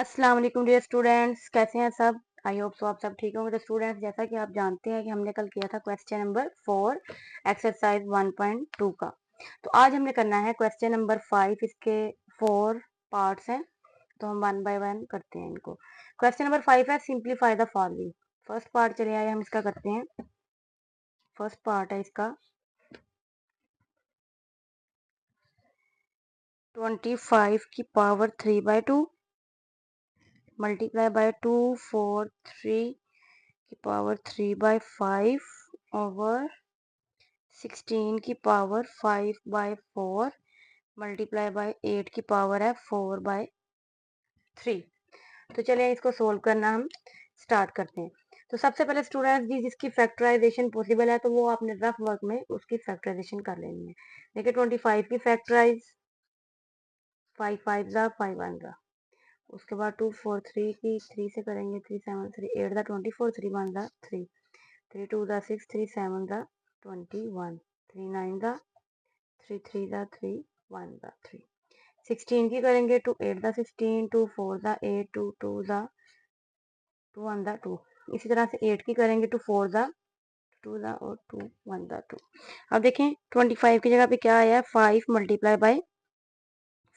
अस्सलाम वालेकुम dear students, कैसे हैं सब। आई होप सो आप सब ठीक होंगे। तो स्टूडेंट्स, जैसा कि आप जानते हैं कि हमने कल किया था क्वेश्चन नंबर 4 एक्सरसाइज 1.2 का। तो आज हमने करना है क्वेश्चन नंबर 5। इसके 4 पार्ट्स हैं, तो हम वन बाय वन करते हैं इनको। क्वेश्चन नंबर 5 है simplify the following. First part चले आए, हम इसका करते हैं। फर्स्ट पार्ट है इसका 25 की पावर 3/2 मल्टीप्लाई बाय 2 4 3 की पावर 3/5 ओवर 16 की पावर 5/4 मल्टीप्लाई बाय 8 की पावर है 4/3। तो चलिए इसको सोल्व करना हम स्टार्ट करते हैं। तो सबसे पहले स्टूडेंट्स जी, जिसकी फैक्टराइजेशन पॉसिबल है तो वो आपने रफ वर्क में उसकी फैक्टराइजेशन कर लेनी है। देखिए 25 की फैक्टराइज 5 5 जा 5 1 जा, उसके बाद 2 4 3 की 3 से करेंगे 3 7 3 8 दा 24 3 1 दा 3 3 2 दा 6 3 7 दा 21 3 9 दा 3 3 दा 3 1 दा 3 16 की करेंगे 2 8 दा 16 2 4 दा 8 2 2 दा 2 1 दा 2। इसी तरह से 8 की करेंगे 2 4 दा 2 दा और 2 1 दा 2। अब देखें 25 की जगह पे क्या आया है 5 मल्टीप्लाई बाय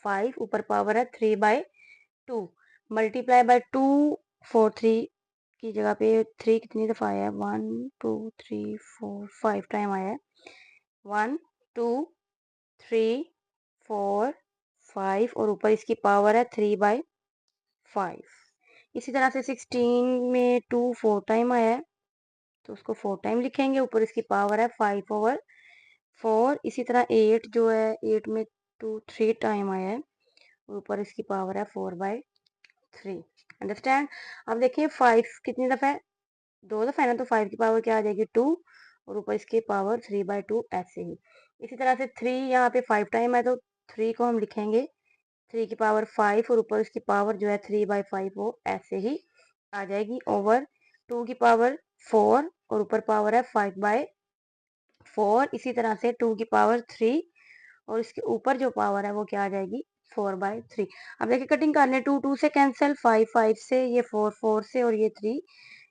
5, ऊपर पावर है 3/2 मल्टीप्लाई बाय 2 4 3 की जगह पे 3 कितनी दफा आया है 1 2 3 4 5 टाइम आया है 1 2 3 4 5 और ऊपर इसकी पावर है 3/5। इसी तरह से 16 में 2 4 टाइम आया है तो उसको 4 टाइम लिखेंगे, ऊपर इसकी पावर है 5/4। इसी तरह 8 जो है 8 में 2 3 टाइम आया है और ऊपर इसकी पावर है 4/3। अंडरस्टैंड। अब देखिए 5 कितनी दफा है, 2 दफा है ना, तो 5 की पावर क्या आ जाएगी 2 और ऊपर इसकी पावर 3/2 ऐसे ही। इसी तरह से 3 यहाँ पे 5 टाइम है तो 3 को हम लिखेंगे 3 की पावर 5 और ऊपर इसकी पावर जो है 3/5 वो ऐसे ही आ जाएगी ओवर 2 की पावर 4 और ऊपर पावर है 5/4। इसी तरह से 2 की पावर 3 और इसके ऊपर जो पावर है वो क्या आ जाएगी 4/3। अब देखिए कटिंग करने 2 2 से कैंसिल, 5 5 से, ये 4 4 से और ये 3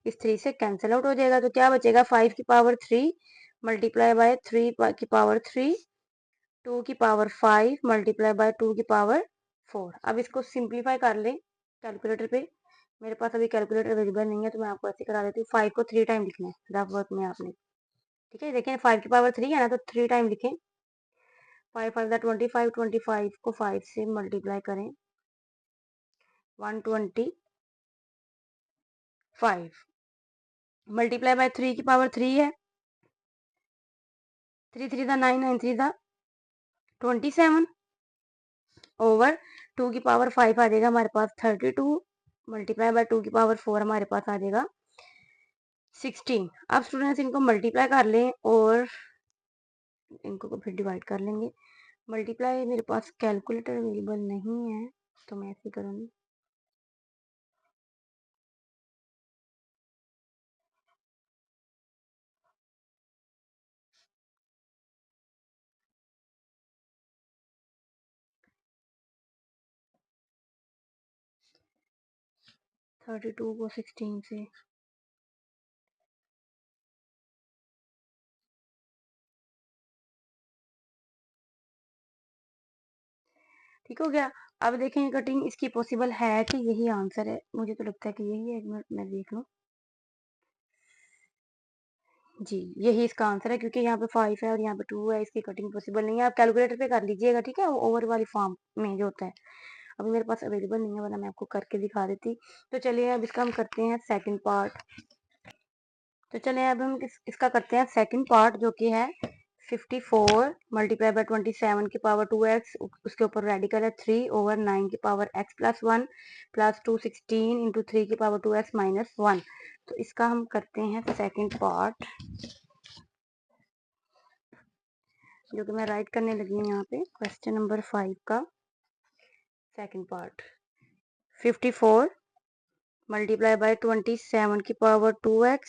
इस 3 से कैंसिल आउट हो जाएगा। तो क्या बचेगा 5 की पावर 3 मल्टीप्लाई बाय 3 की पावर 3 2 की पावर 5 मल्टीप्लाई बाय 2 की पावर 4। अब इसको सिंप्लीफाई कर लें कैलकुलेटर पे। मेरे पास अभी कैलकुलेटर अवेलेबल नहीं है तो मैं आपको ऐसे करा देती हूँ। 5 को 3 टाइम लिखना है रफ वर्क में आपने। ठीक है, देखें 5 की पावर 3 है ना, तो 3 टाइम लिखें। 5 5 दा 25, 25 को 5 से मल्टीप्लाई करें 125 मल्टीप्लाई बाय 3 की पावर 3 है, 3 3 दा 9 9 3 दा 27 ओवर 2 की पावर 5 आ जाएगा हमारे पास 32 मल्टीप्लाई बाय 2 की पावर 4 हमारे पास आ जाएगा 16। अब स्टूडेंट्स इनको मल्टीप्लाई कर लें और इनको फिर डिवाइड कर लेंगे। मल्टीप्लाई मेरे पास कैलकुलेटर अवेलेबल नहीं है तो मैं ऐसे करूँगी। थर्टी टू को 16 से ठीक हो गया। अब देखें कटिंग इसकी पॉसिबल है कि यही आंसर है, मुझे तो लगता है कि यही है। एक मिनट मैं देख लूँ। जी यही इसका आंसर है क्योंकि यहाँ पे 5 है और यहाँ पे 2 है, इसकी कटिंग पॉसिबल नहीं है। आप कैलकुलेटर पे कर लीजिएगा, ठीक है, ओवर वाली फॉर्म में जो होता है। अभी मेरे पास अवेलेबल नहीं है वरना मैं आपको करके दिखा देती। तो चलिए अब इसका हम करते हैं सेकंड पार्ट। तो चलिए अब हम इसका करते हैं सेकंड पार्ट जो कि है 54 मल्टीप्लाई बाय 27 की पावर 2x, उसके ऊपर रेडिकल है 3 ओवर 9 की power x plus 1 plus 2 16 into 3 की पावर 2x माइनस 1। तो इसका हम करते हैं सेकंड पार्ट जो कि मैं राइट करने लगी हूँ यहाँ पे। क्वेश्चन नंबर 5 का सेकंड पार्ट 54 मल्टीप्लाई बाय 27 की पावर 2x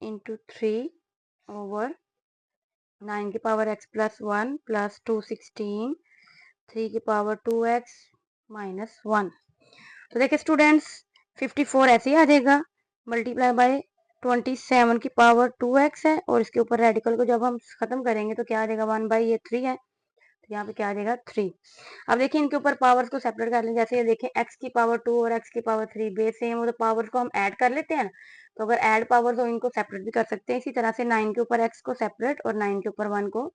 इंटू 3 ओवर 9 की पावर x प्लस 1 प्लस 2 16 3 की पावर 2x माइनस 1। तो देखिए स्टूडेंट्स 54 ऐसे ही आ जाएगा, मल्टीप्लाई बाय 27 की पावर 2x है, और इसके ऊपर रेडिकल को जब हम खत्म करेंगे तो क्या आ जाएगा, 1 बाई ये 3 है, तो यहाँ पे क्या आ जाएगा 3। अब देखिए इनके ऊपर पावर्स को सेपरेट कर लें, जैसे ये देखें x की पावर 2 और x की पावर 3 बेस सेम हो तो पावर्स को हम ऐड कर लेते हैं ना, तो अगर ऐड पावर्स हो इनको सेपरेट भी कर सकते हैं। इसी तरह से 9 के ऊपर x को सेपरेट और 9 के ऊपर 1 को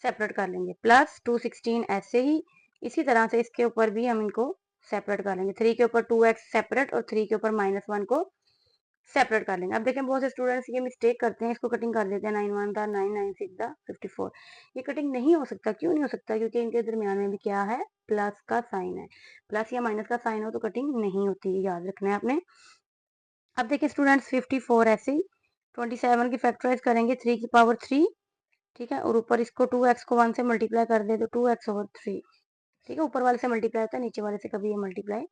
सेपरेट कर लेंगे, प्लस 216 ऐसे ही इसी तरह से इसके ऊपर भी हम इनको सेपरेट कर लेंगे, 3 के ऊपर 2x सेपरेट और 3 के ऊपर -1 को सेपरेट कर लेंगे। अब देखें बहुत से स्टूडेंट्स ये मिस्टेक करते हैं, इसको कटिंग कर देते हैं, 9 1 दा 9 9 6 दा 54। ये कटिंग नहीं हो सकता, क्यों नहीं हो सकता, क्योंकि इनके दरमियान में भी क्या है, प्लस का साइन है। प्लस या माइनस का साइन हो तो कटिंग नहीं होती, याद रखना है आपने। अब देखिए स्टूडेंट्स 54 ऐसे ही 27 की फैक्टराइज करेंगे 3 की पावर 3, ठीक है, और ऊपर इसको 2x को 1 से मल्टीप्लाई कर दे तो 2x ओवर 3, ठीक है, ऊपर वाले से मल्टीप्लाई होता है, नीचे वाले से कभी ये मल्टीप्लाई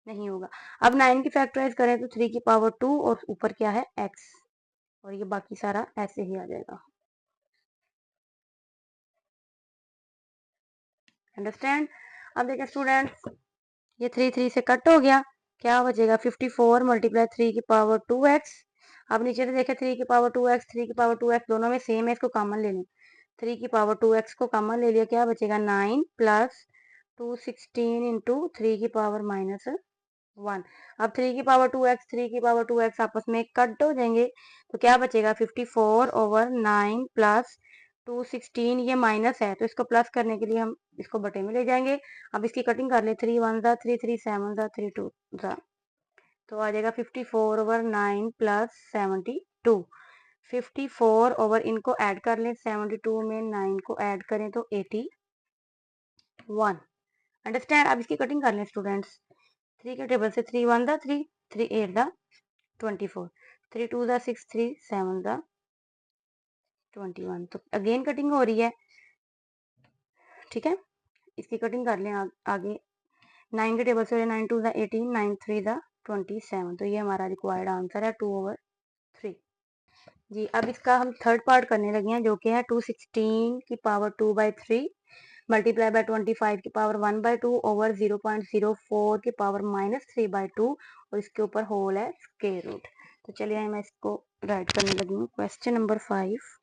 नहीं होगा। अब 9 की फैक्टराइज करें तो 3 की पावर 2 और ऊपर क्या है x, और ये बाकी सारा ऐसे ही आ जाएगा। अंडरस्टैंड। अब देखिए स्टूडेंट्स ये 3 3 से कट हो गया, क्या बचेगा 54 मल्टीप्लाई 3 की पावर 2x। अब नीचे से देखें 3 की पावर 2x 3 की पावर 2x दोनों में सेम है, इसको कॉमन ले लें, 3 की पावर 2x को कॉमन ले लिया, क्या बचेगा 9 प्लस 216 इंटू 3 की पावर -1। अब 3 की पावर 2x 3 की पावर 2x आपस में कट हो जाएंगे, तो क्या बचेगा 54 ओवर 9 प्लस 216, ये माइनस है तो इसको प्लस करने के लिए हम इसको बटे में ले जाएंगे। अब इसकी कटिंग कर ले, 3 1 दा 3 3 7 दा 3 2 दा, तो आ जाएगा 54 ओवर 9 प्लस 72। 54 ओवर इनको ऐड कर लें, 72 में 9 को ऐड करें तो 81। अंडरस्टैंड। अब इसकी कटिंग कर लें स्टूडेंट्स, 3 के टेबल से 3 1 दा 3 3 8 दा 24, 3 2 दा 6 3 7 दा 21, तो अगेन कटिंग हो रही है, ठीक है। इसकी कटिंग कर लें आगे, 9 के टेबल से 9 2 दा 18 9 3 दा 27, तो ये हमारा रिक्वायर्ड आंसर है 2/3। जी अब इसका हम थर्ड पार्ट करने लगे हैं, जो कि है 216 की पावर 2/3 मल्टीप्लाई बाय 25 की पावर 1/2 ओवर 0.04 की पावर -3/2, और इसके ऊपर होल है स्क्वायर रूट। तो चलिए मैं इसको राइट करने लगी हूँ। क्वेश्चन नंबर 5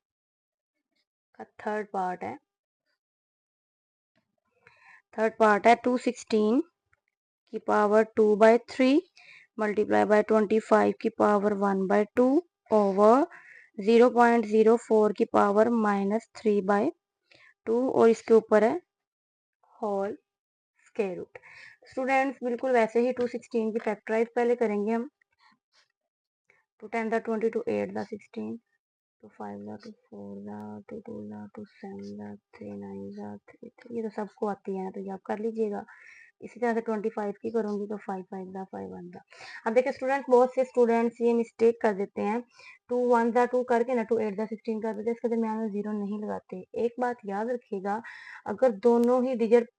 का थर्ड पार्ट है, 216 की पावर 2/3 मल्टीप्लाई बाय 25 की पावर 1/2 ओवर 0.04 की पावर -3/2, और इसके ऊपर है होल स्क्वायर रूट। स्टूडेंट्स बिल्कुल वैसे ही 216 की फैक्टराइज पहले करेंगे हम, 2 10 दा 20 2 8 दा 16 2 5 दा 2 4 दा 2 2 दा 2 7 दा 3 9 दा 3 3, ये तो सबको आती है ना, तो ये आप कर लीजिएगा। इसी तरह से 25 की करूंगी तो 5 5 दा 5 1 दा। अब देखिए स्टूडेंट्स बहुत से स्टूडेंट्स ये मिस्टेक कर देते हैं, 2 1 दा 2 करके ना 2 8 दा 16 कर देते हैं, इसके दरमियान में जीरो नहीं लगाते। एक बात याद रखिएगा, अगर दोनों ही डिजिट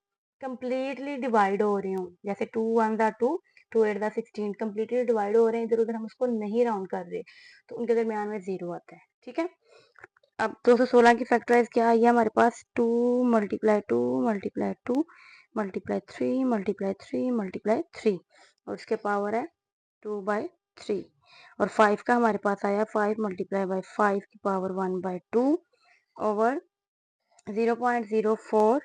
कंप्लीटली डिवाइड हो रहे हो, जैसे 2 1 दा 2 2 8 दा 16 कंप्लीटली डिवाइड हो रहे हैं, इधर उधर हम उसको नहीं राउंड कर रहे, तो उनके दरमियान में जीरो आता है, ठीक है। अब 216 की फैक्टराइज क्या आई है हमारे पास, 2 multiply 2 multiply 2 multiply 3 multiply 3 multiply 3, और इसके पावर है 2/3, और 5 का हमारे पास आया 5 मल्टीप्लाई बाय 5 की पावर 1/2 ओवर 0.04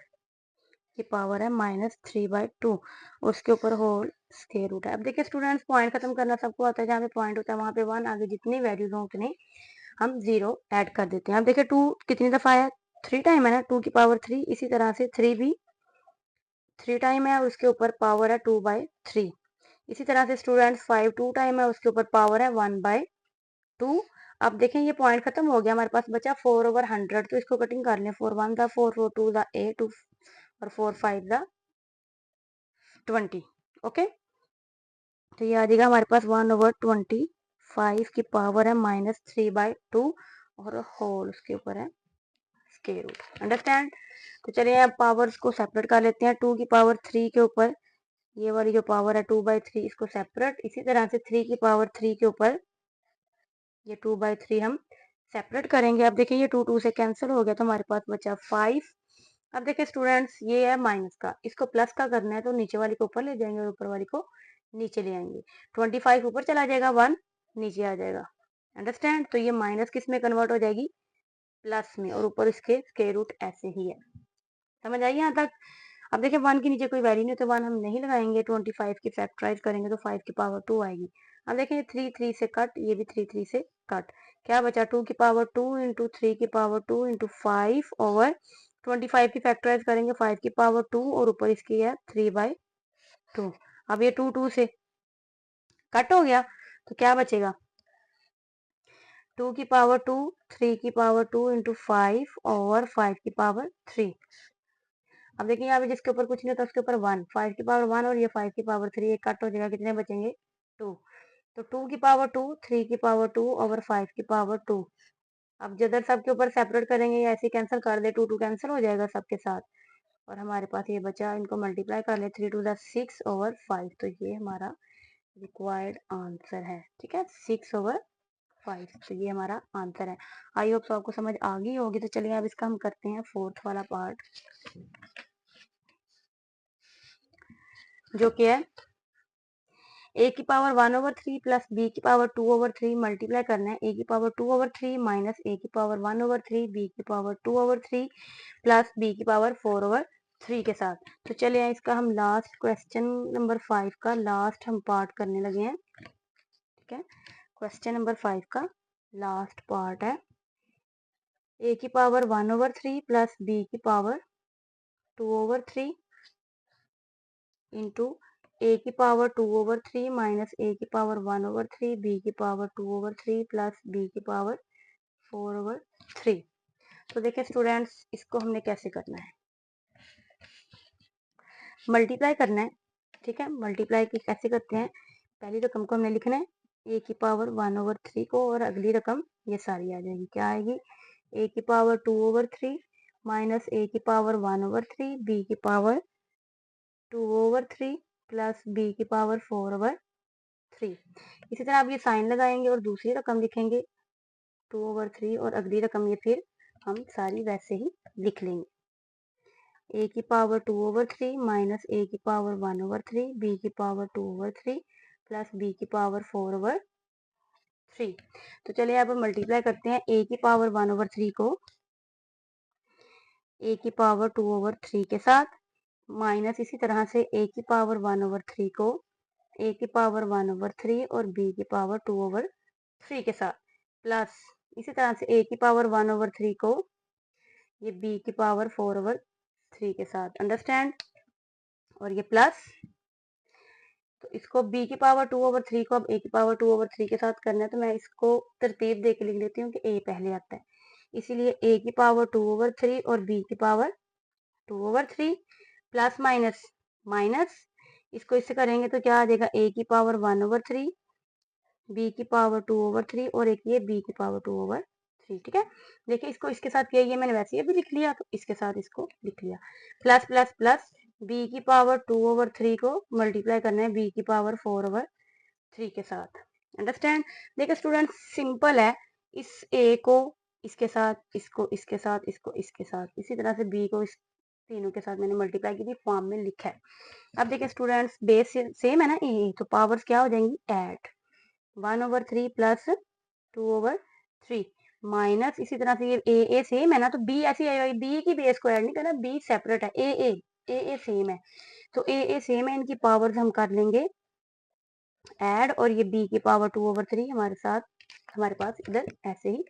की पावर है -3/2, और उसके ऊपर होल स्क्वायर रूट है। अब देखिए स्टूडेंट्स पॉइंट खत्म करना सबको आता है, जहाँ पे पॉइंट होता है वहां पे 1, आगे जितनी वैल्यूज हो उतने हम 0 ऐड कर देते हैं। अब देखिए 2 कितनी दफा आया, 3 टाइम है ना, 2 की पावर 3, इसी तरह से 3 भी 3 टाइम है और उसके ऊपर पावर है 2/3। इसी तरह से स्टूडेंट्स 5 2 टाइम है, उसके ऊपर पावर है 1/2। अब देखें ये पॉइंट खत्म हो गया, हमारे पास बचा 4/100, तो इसको कटिंग कर लें, 4 1 दा 4 4 2 दा 8 और 4 5 दा 20। ओके, तो ये आ जाएगा हमारे पास 1/25 की पावर है -3/2, और होल उसके ऊपर है स्क्वायर रूट। अंडरस्टैंड। तो चलिए अब पावर्स को सेपरेट कर लेते हैं, 2 की पावर 3 के ऊपर ये वाली जो पावर है 2/3, इसको सेपरेट, इसी तरह से 3 की पावर 3 के ऊपर ये 2/3 हम सेपरेट करेंगे। अब देखिए ये 2 2 से कैंसिल हो गया, तो हमारे पास बचा 5। अब देखिए स्टूडेंट्स ये है माइनस का, इसको प्लस का करना है तो नीचे वाली को ऊपर ले जाएंगे और ऊपर वाली को नीचे ले आएंगे, 25 ऊपर चला जाएगा, 1 नीचे आ जाएगा। अंडरस्टैंड? तो ये माइनस किस में कन्वर्ट हो जाएगी? प्लस में, और ऊपर इसके स्क्वायर रूट ऐसे ही है। समझ आई यहाँ तक? अब देखिए 1 के नीचे कोई वैल्यू नहीं, तो 1 हम नहीं लगाएंगे, 25 की फैक्टराइज करेंगे तो 5 की पावर 2 आएगी। अब देखिए 3 3 से कट, ये भी 3 3 से कट, क्या बचा? 2 की पावर 2 इंटू 3 की पावर 2 इंटू 5 ओवर 25 की फैक्टराइज करेंगे 5 की पावर 2 और ऊपर इसकी है 3/2। अब ये 2 2 से कट हो गया, तो क्या बचेगा? 2 की पावर 2, 3 की पावर 2 इंटू 5 ओवर 5 की पावर 3। अब देखिए यहाँ पे जिसके ऊपर कुछ नहीं होता उसके ऊपर 1, 5 की पावर 1 और ये 5 की पावर 3, एक कट हो जाएगा, कितने बचेंगे? 2। तो 2 की पावर 2, 3 की पावर 2 ओवर 5 की पावर 2। अब जिधर सबके ऊपर सेपरेट करेंगे या ऐसे कैंसिल कर दे, 2 2 कैंसिल हो जाएगा सबके साथ, और हमारे पास ये बचा, इनको मल्टीप्लाई कर ले, 3 2 6 ओवर 5। तो ये हमारा रिक्वायर्ड आंसर है। ठीक है, 6 ओवर 5, तो ये हमारा आंसर है। आई होप आपको समझ आ गई होगी। तो चलिए अब इसका हम करते हैं 4th वाला पार्ट, जो कि है a की पावर 1/3 प्लस b की पावर 2/3 मल्टीप्लाई करना है a की पावर 2/3 माइनस a की पावर 1/3 b की पावर 2/3 प्लस b की पावर 4/3 के साथ। तो चलिए इसका हम लास्ट क्वेश्चन नंबर 5 का लास्ट हम पार्ट करने लगे हैं। ठीक है, क्वेश्चन नंबर 5 का लास्ट पार्ट है a की पावर 1/3 प्लस b की पावर 2/3 इंटू a की पावर 2/3 माइनस a की पावर 1/3 b की पावर 2/3 प्लस b की पावर 4/3। तो देखिए स्टूडेंट्स, इसको हमने कैसे करना है? मल्टीप्लाई करना है। ठीक है, मल्टीप्लाई की कैसे करते हैं? पहली रकम को हमने लिखना है a की पावर 1/3 को, और अगली रकम ये सारी आ जाएगी, क्या आएगी? a की पावर 2/3 माइनस a की पावर 1/3 b की पावर 2/3 प्लस b की पावर 4/3। इसी तरह आप ये साइन लगाएंगे और दूसरी रकम लिखेंगे 2/3, और अगली रकम ये फिर हम सारी वैसे ही लिख लेंगे। a की पावर 2/3 माइनस a की पावर 1/3 b की पावर 2/3 प्लस b की पावर 4/3। तो चलिए अब मल्टीप्लाई करते हैं a की पावर 1/3 को a की पावर 2/3 के साथ, माइनस इसी तरह से a की पावर 1/3 को a की पावर 1/3 और b की पावर 2/3 के साथ, प्लस इसी तरह से a की पावर 1/3 को ये b की पावर 4/3 के साथ। अंडरस्टैंड? और ये प्लस, तो इसको b की पावर 2/3 को अब a की पावर 2/3 के साथ करना है, तो मैं इसको तरतीब दे के लिख लेती हूँ कि a पहले आता है, इसीलिए a की पावर 2/3 और b की पावर 2/3 प्लस माइनस माइनस, इसको इससे करेंगे तो क्या आ जाएगा? a की पावर 1/3 b की पावर 2/3 और एक ये b की पावर 2/3। ठीक है, देखिए इसको इसके साथ किया, ये मैंने वैसे ही अभी लिख लिया, तो इसके साथ इसको लिख लिया, प्लस प्लस प्लस b की पावर 2/3 को मल्टीप्लाई करना है b की पावर 4/3 के साथ। अंडरस्टैंड? देखिए स्टूडेंट, सिंपल है, इस a को इसके साथ, इसको इसके साथ, इसको इसके साथ, इसी तरह से b को इस तीनों के साथ मैंने मल्टीप्लाई की थी, फॉर्म में लिखा है। अब देखिए स्टूडेंट्स, बेस सेम है ना, ए, तो पावर्स क्या हो जाएंगी? ऐड 1/3 प्लस 2/3 माइनस इसी तरह से ये ए सेम है ना, तो बी ऐसी आएगा, बी की बेस को ऐड नहीं करना, बी सेपरेट है, ए सेम है, तो ए सेम है, इनकी पावर्स हम कर लेंगे ऐड, और ये बी की पावर 2/3 हमारे साथ हमारे पास इधर ऐसे ही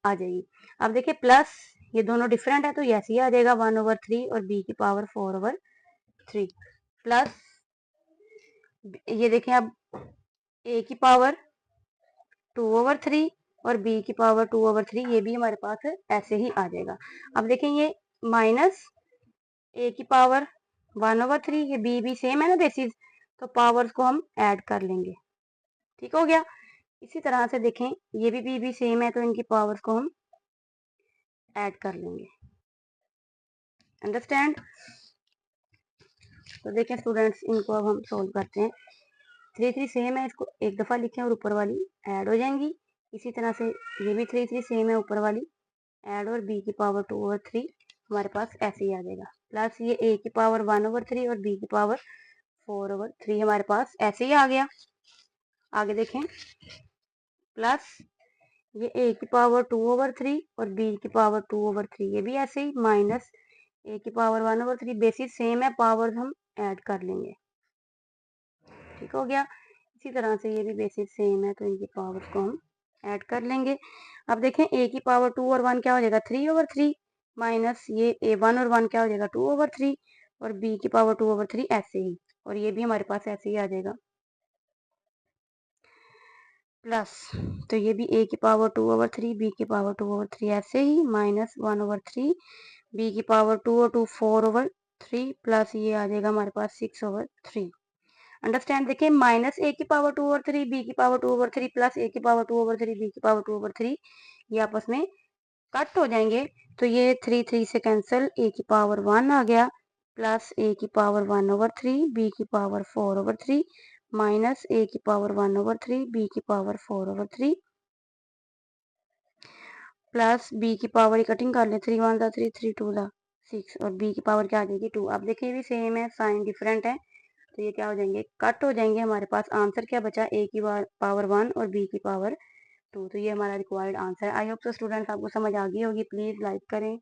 आ जाएगी। अब देखिए प्लस, ये दोनों डिफरेंट है तो ये ऐसे ही आ जाएगा 1/3 और बी की पावर 4/3 प्लस, ये देखें अब ए की पावर 2/3 और b की पावर 2/3, ये भी हमारे पास ऐसे ही आ जाएगा। अब देखें ये माइनस a की पावर 1/3, ये b भी सेम है ना बेसिस, तो पावर्स को हम ऐड कर लेंगे। ठीक हो गया। इसी तरह से देखें ये भी b भी सेम है, तो इनकी पावर्स को हम ऐड कर लेंगे। अंडरस्टैंड? तो देखें स्टूडेंट्स, इनको अब हम सोल्व करते हैं। 3 3 सेम है, इसको एक दफ़ा लिखें और ऊपर वाली ऐड हो जाएंगी। इसी तरह से ये भी 3 3 सेम है, ऊपर वाली ऐड, और b की पावर 2/3 हमारे पास ऐसे ही आ जाएगा, प्लस ये a की पावर 1/3 और b की पावर 4/3 हमारे पास ऐसे ही आ गया। आगे देखें, प्लस ये a की पावर 2/3 और b की पावर 2/3, ये भी ऐसे ही, माइनस a की पावर 1/3। बेसिस सेम है, पावर हम ऐड कर लेंगे। ठीक हो गया। इसी तरह से ये भी बेसिस सेम है, तो इनकी पावर्स को हम ऐड कर लेंगे। अब देखें, a की पावर 2 और 1 क्या हो जाएगा, 3/3, माइनस ये a1 और 1 क्या हो जाएगा, 2/3, और b की पावर 2/3 ऐसे ही, और ये भी हमारे पास ऐसे ही आ जाएगा। प्लस, तो ये भी a की पावर 2/3, b की पावर 2/3 ऐसे ही, माइनस 1/3, b की पावर 2 और 2 4/3, प्लस ये आ जाएगा हमारे पास 6/3। अंडरस्टैंड। देखिए, माइनस a की पावर 2/3, b की पावर 2/3, प्लस a की पावर 2/3, b की पावर 2/3, ये आपस में कट हो जाएंगे। तो ये 3 से कैंसिल, a की पावर 1 आ गया, प्लस a की पावर 1/3, b की पावर 4/3, माइनस a की पावर 1/3, b की पावर 4/3, प्लस b की पावर कटिंग कर ले, 3 1 3 3 2 6, और b की पावर क्या आ जाएगी, 2। अब देखिए, ये भी सेम है, साइन डिफरेंट है, तो ये क्या हो जाएंगे, कट हो जाएंगे। हमारे पास आंसर क्या बचा, a की पावर 1 और b की पावर 2। तो ये हमारा रिक्वायर्ड आंसर है। आई होप तो स्टूडेंट्स आपको समझ आ गई होगी। प्लीज़ लाइक करें,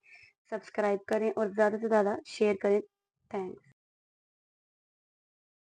सब्सक्राइब करें और ज़्यादा से ज़्यादा शेयर करें। थैंक्स।